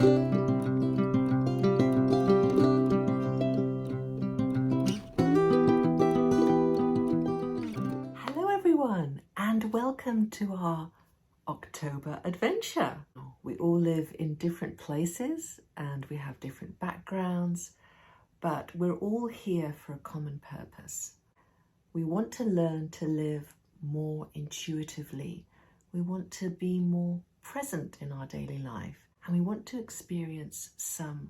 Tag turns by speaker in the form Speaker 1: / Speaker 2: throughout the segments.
Speaker 1: Hello everyone, and welcome to our October adventure. We all live in different places and we have different backgrounds, but we're all here for a common purpose. We want to learn to live more intuitively. We want to be more present in our daily life, and we want to experience some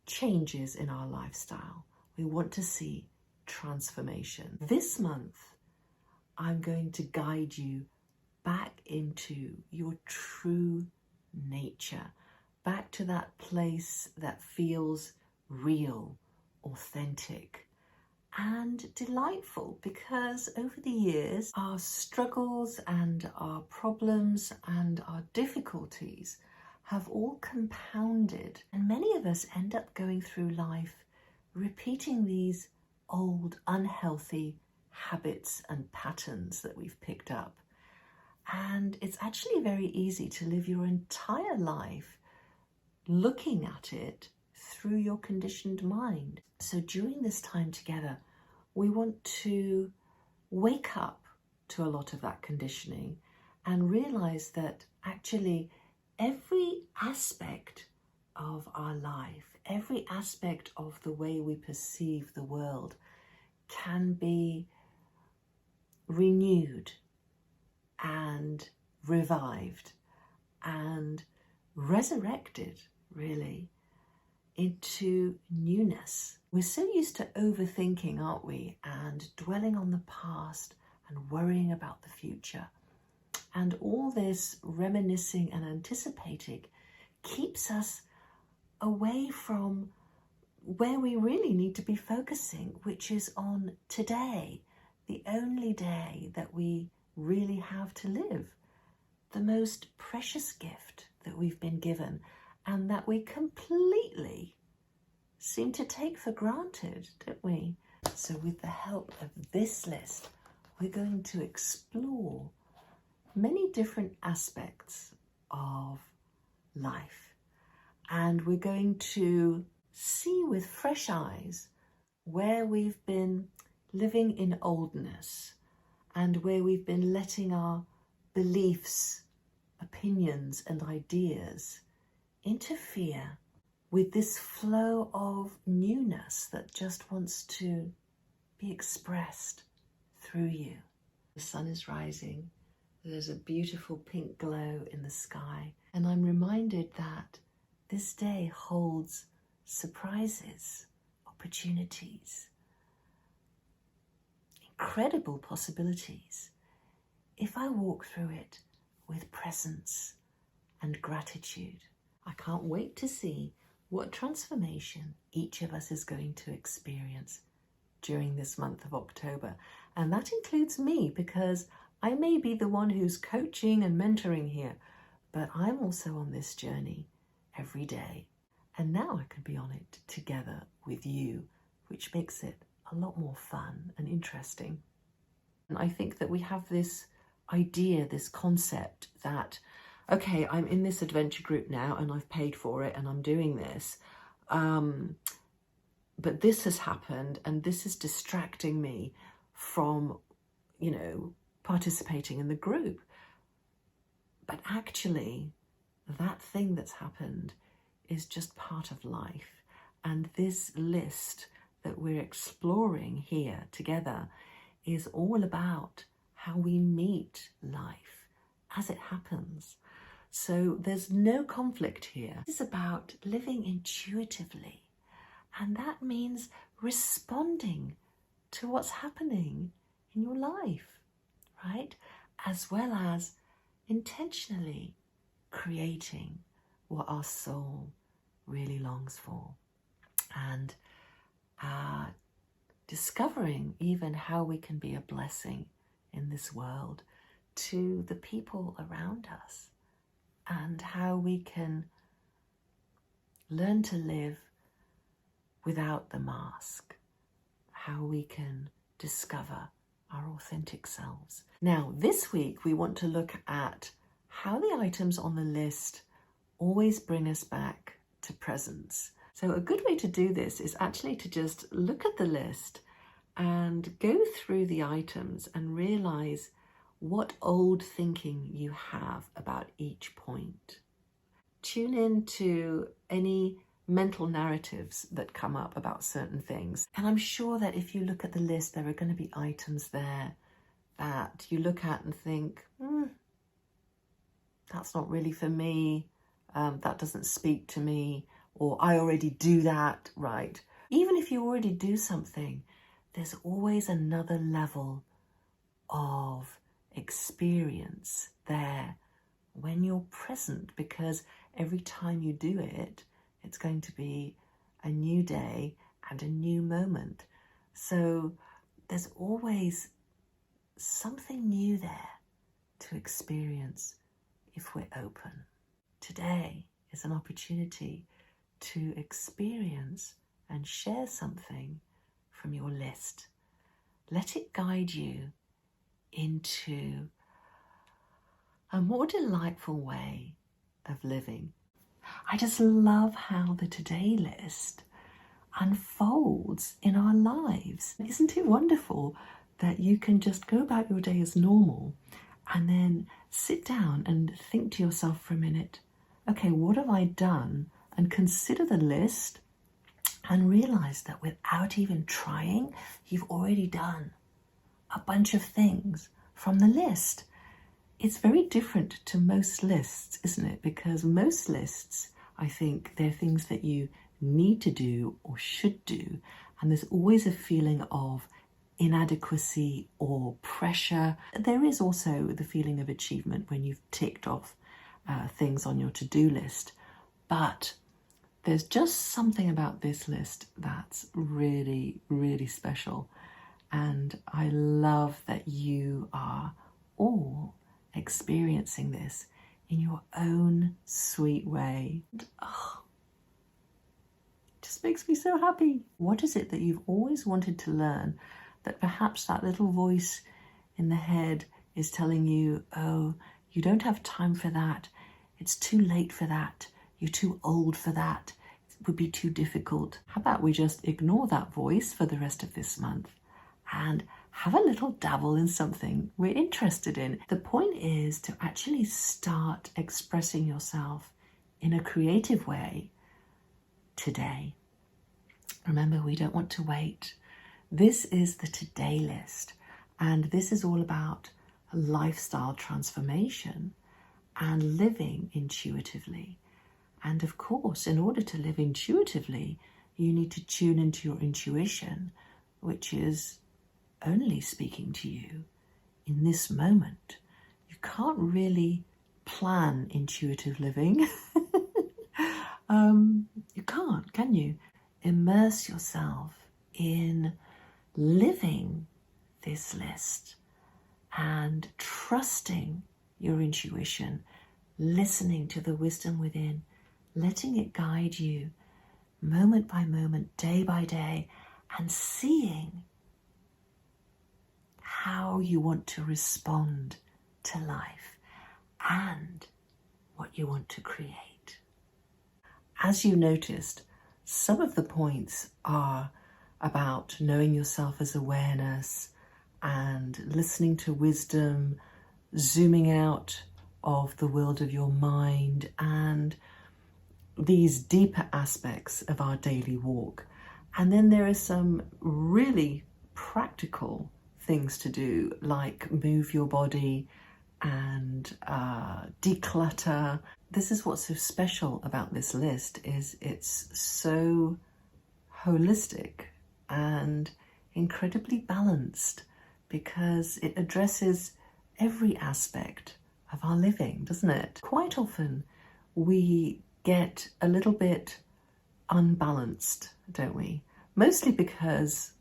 Speaker 1: changes in our lifestyle. We want to see transformation. This month, I'm going to guide you back into your true nature, back to that place that feels real, authentic, and delightful, because over the years, our struggles and our problems and our difficulties have all compounded, and many of us end up going through life repeating these old, unhealthy habits and patterns that we've picked up. And it's actually very easy to live your entire life looking at it through your conditioned mind. So during this time together, we want to wake up to a lot of that conditioning and realize that actually every aspect of our life, every aspect of the way we perceive the world can be renewed and revived and resurrected, really, into newness. We're so used to overthinking, aren't we? And dwelling on the past and worrying about the future. And all this reminiscing and anticipating keeps us away from where we really need to be focusing, which is on today, the only day that we really have to live, the most precious gift that we've been given and that we completely seem to take for granted, don't we? So with the help of this list, we're going to explore many different aspects of life, and we're going to see with fresh eyes where we've been living in oldness and where we've been letting our beliefs, opinions, and ideas interfere with this flow of newness that just wants to be expressed through you. The sun is rising, there's a beautiful pink glow in the sky, and I'm reminded that this day holds surprises, opportunities, incredible possibilities if I walk through it with presence and gratitude. I can't wait to see what transformation each of us is going to experience during this month of October. And that includes me, because I may be the one who's coaching and mentoring here, but I'm also on this journey every day. And now I can be on it together with you, which makes it a lot more fun and interesting. And I think that we have this idea, this concept that, okay, I'm in this adventure group now and I've paid for it and I'm doing this, but this has happened and this is distracting me from, participating in the group. But actually, that thing that's happened is just part of life. And this list that we're exploring here together is all about how we meet life as it happens. So there's no conflict here. It's about living intuitively. And that means responding to what's happening in your life, right? As well as intentionally creating what our soul really longs for, and discovering even how we can be a blessing in this world to the people around us, and how we can learn to live without the mask, how we can discover our authentic selves. Now, this week we want to look at how the items on the list always bring us back to presence. So a good way to do this is actually to just look at the list and go through the items and realize what old thinking you have about each point. Tune in to any mental narratives that come up about certain things. And I'm sure that if you look at the list, there are going to be items there that you look at and think, that's not really for me, that doesn't speak to me, or I already do that, right? Even if you already do something, there's always another level of experience there when you're present, because every time you do it, it's going to be a new day and a new moment. So there's always something new there to experience if we're open. Today is an opportunity to experience and share something from your list. Let it guide you into a more delightful way of living. I just love how the today list unfolds in our lives. Isn't it wonderful that you can just go about your day as normal and then sit down and think to yourself for a minute, okay, what have I done? And consider the list and realize that without even trying, you've already done a bunch of things from the list. It's very different to most lists, isn't it? Because most lists, I think, they're things that you need to do or should do. And there's always a feeling of inadequacy or pressure. There is also the feeling of achievement when you've ticked off things on your to-do list. But there's just something about this list that's really, really special. And I love that you are all experiencing this in your own sweet way. It just makes me so happy. What is it that you've always wanted to learn that perhaps that little voice in the head is telling you, oh, you don't have time for that. It's too late for that. You're too old for that. It would be too difficult. How about we just ignore that voice for the rest of this month and have a little dabble in something we're interested in. The point is to actually start expressing yourself in a creative way today. Remember, we don't want to wait. This is the today list, and this is all about lifestyle transformation and living intuitively. And of course, in order to live intuitively, you need to tune into your intuition, which is only speaking to you in this moment. You can't really plan intuitive living. You can't, can you? Immerse yourself in living this list and trusting your intuition, listening to the wisdom within, letting it guide you moment by moment, day by day, and seeing how you want to respond to life and what you want to create. As you noticed, some of the points are about knowing yourself as awareness and listening to wisdom, zooming out of the world of your mind, and these deeper aspects of our daily walk. And then there are some really practical things to do, like move your body and declutter. This is what's so special about this list, is it's so holistic and incredibly balanced, because it addresses every aspect of our living, doesn't it? Quite often we get a little bit unbalanced, don't we? Mostly because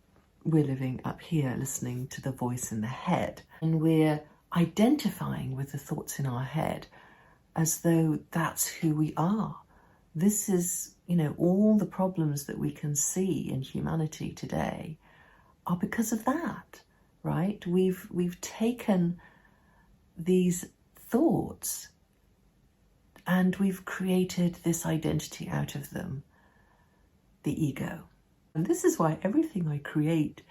Speaker 1: we're living up here, listening to the voice in the head, and we're identifying with the thoughts in our head as though that's who we are. This is, all the problems that we can see in humanity today are because of that, right? We've taken these thoughts And we've created this identity out of them, the ego. And this is why everything I create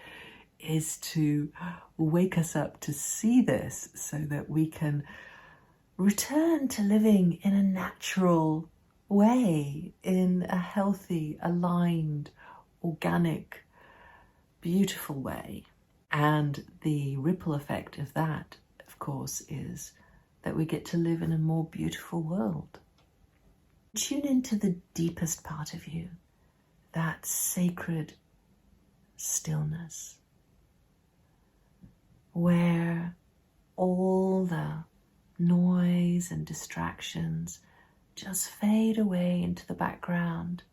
Speaker 1: is to wake us up to see this so that we can return to living in a natural way, in a healthy, aligned, organic, beautiful way. And the ripple effect of that, of course, is that we get to live in a more beautiful world. Tune into the deepest part of you, that sacred stillness, where all the noise and distractions just fade away into the background,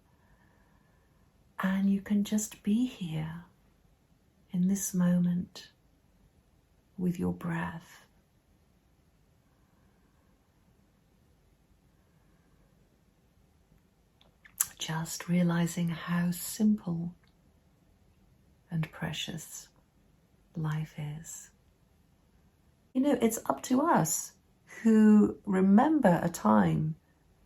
Speaker 1: and you can just be here in this moment with your breath. Just realizing how simple and precious life is. You know, it's up to us who remember a time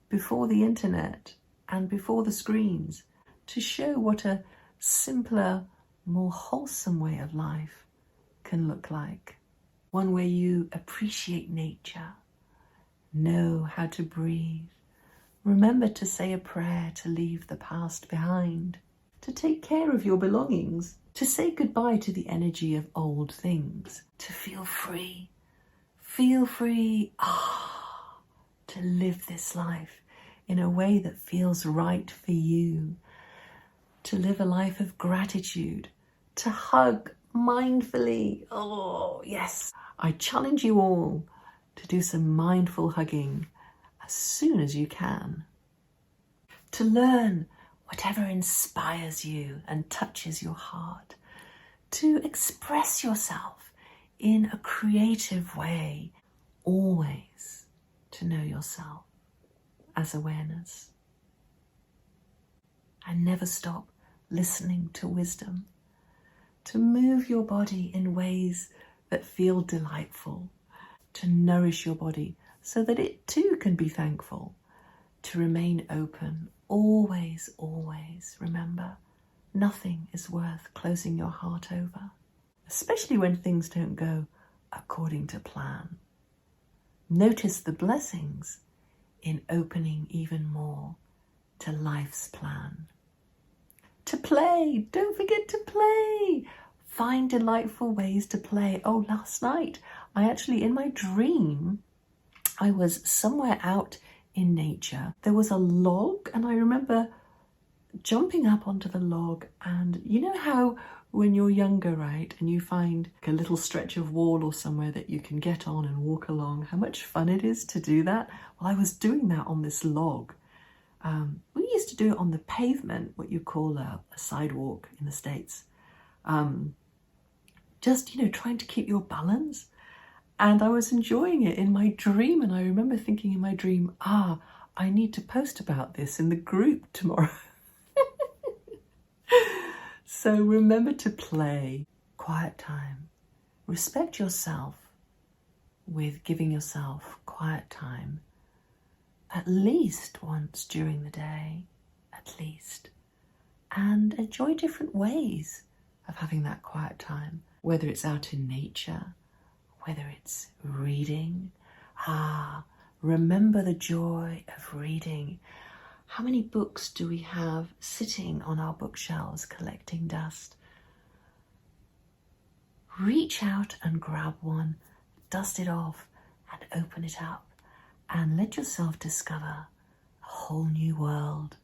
Speaker 1: before the internet and before the screens to show what a simpler, more wholesome way of life can look like. One where you appreciate nature, know how to breathe, remember to say a prayer to leave the past behind, to take care of your belongings, to say goodbye to the energy of old things, to feel free, to live this life in a way that feels right for you, to live a life of gratitude, to hug mindfully. Oh, yes. I challenge you all to do some mindful hugging as soon as you can. To learn whatever inspires you and touches your heart. To express yourself in a creative way. Always to know yourself as awareness. And never stop listening to wisdom. To move your body in ways that feel delightful. To nourish your body so that it too can be thankful. To remain open. Always, always remember, nothing is worth closing your heart over. Especially when things don't go according to plan. Notice the blessings in opening even more to life's plan. To play, don't forget to play. Find delightful ways to play. Oh, last night, in my dream, I was somewhere out in nature. There was a log, and I remember jumping up onto the log, and you know how when you're younger, right, and you find a little stretch of wall or somewhere that you can get on and walk along, how much fun it is to do that? Well, I was doing that on this log. We used to do it on the pavement, what you call a sidewalk in the States. Just, trying to keep your balance. And I was enjoying it in my dream. And I remember thinking in my dream, I need to post about this in the group tomorrow. So remember to play. Quiet time. Respect yourself with giving yourself quiet time. At least once during the day, at least. And enjoy different ways of having that quiet time. Whether it's out in nature, whether it's reading. Remember the joy of reading. How many books do we have sitting on our bookshelves collecting dust? Reach out and grab one, dust it off and open it up and let yourself discover a whole new world.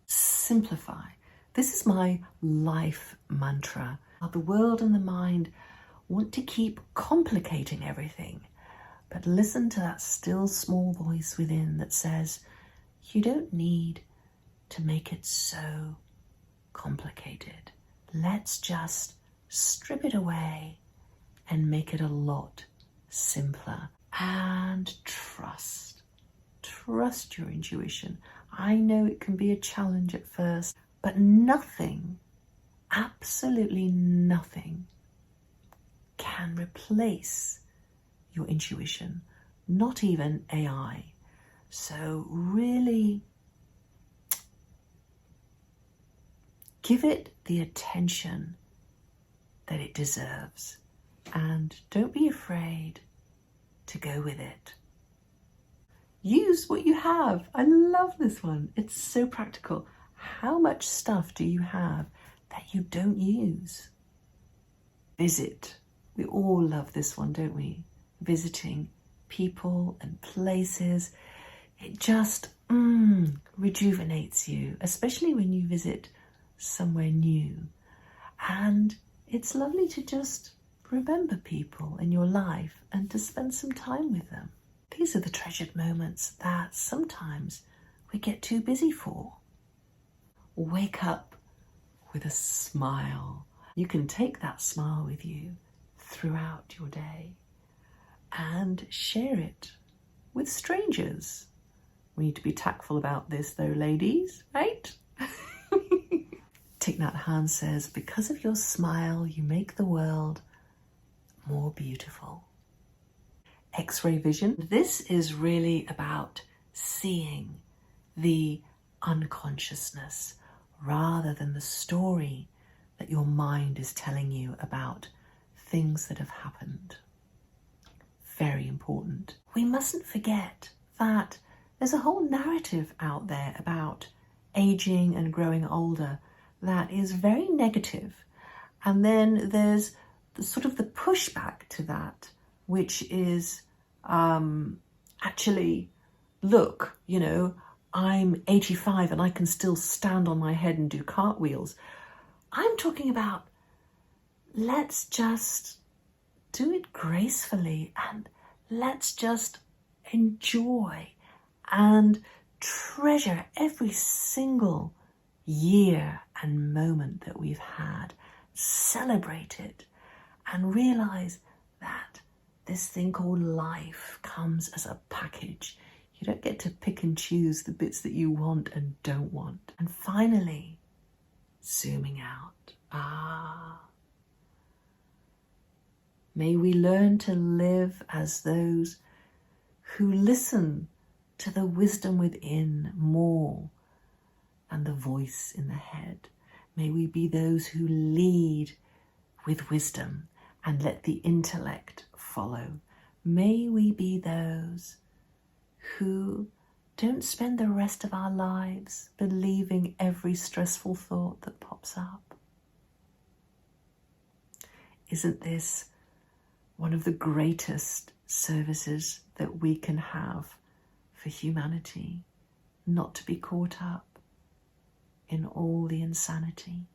Speaker 1: Simplify. This is my life mantra. The world and the mind want to keep complicating everything, but listen to that still small voice within that says, you don't need to make it so complicated. Let's just strip it away and make it a lot simpler. And trust your intuition. I know it can be a challenge at first, but nothing, absolutely nothing, can replace your intuition, not even AI. So really give it the attention that it deserves, and don't be afraid to go with it. Use what you have. I love this one. It's so practical. How much stuff do you have that you don't use? Visit. We all love this one, don't we? Visiting people and places. It just rejuvenates you, especially when you visit somewhere new. And it's lovely to just remember people in your life and to spend some time with them. These are the treasured moments that sometimes we get too busy for. Wake up with a smile. You can take that smile with you throughout your day and share it with strangers. We need to be tactful about this though, ladies, right? Thich Nhat Hanh says, because of your smile, you make the world more beautiful. X-ray vision. This is really about seeing the unconsciousness rather than the story that your mind is telling you about things that have happened. Very important. We mustn't forget that there's a whole narrative out there about aging and growing older that is very negative. And then there's the pushback to that, which is actually, look, I'm 85 and I can still stand on my head and do cartwheels. I'm talking about, let's just do it gracefully and let's just enjoy and treasure every single year and moment that we've had. Celebrate it and realize that this thing called life comes as a package. You don't get to pick and choose the bits that you want and don't want. And finally, zooming out. May we learn to live as those who listen to the wisdom within more than the voice in the head. May we be those who lead with wisdom and let the intellect follow. May we be those who don't spend the rest of our lives believing every stressful thought that pops up. Isn't this one of the greatest services that we can have for humanity? Not to be caught up in all the insanity.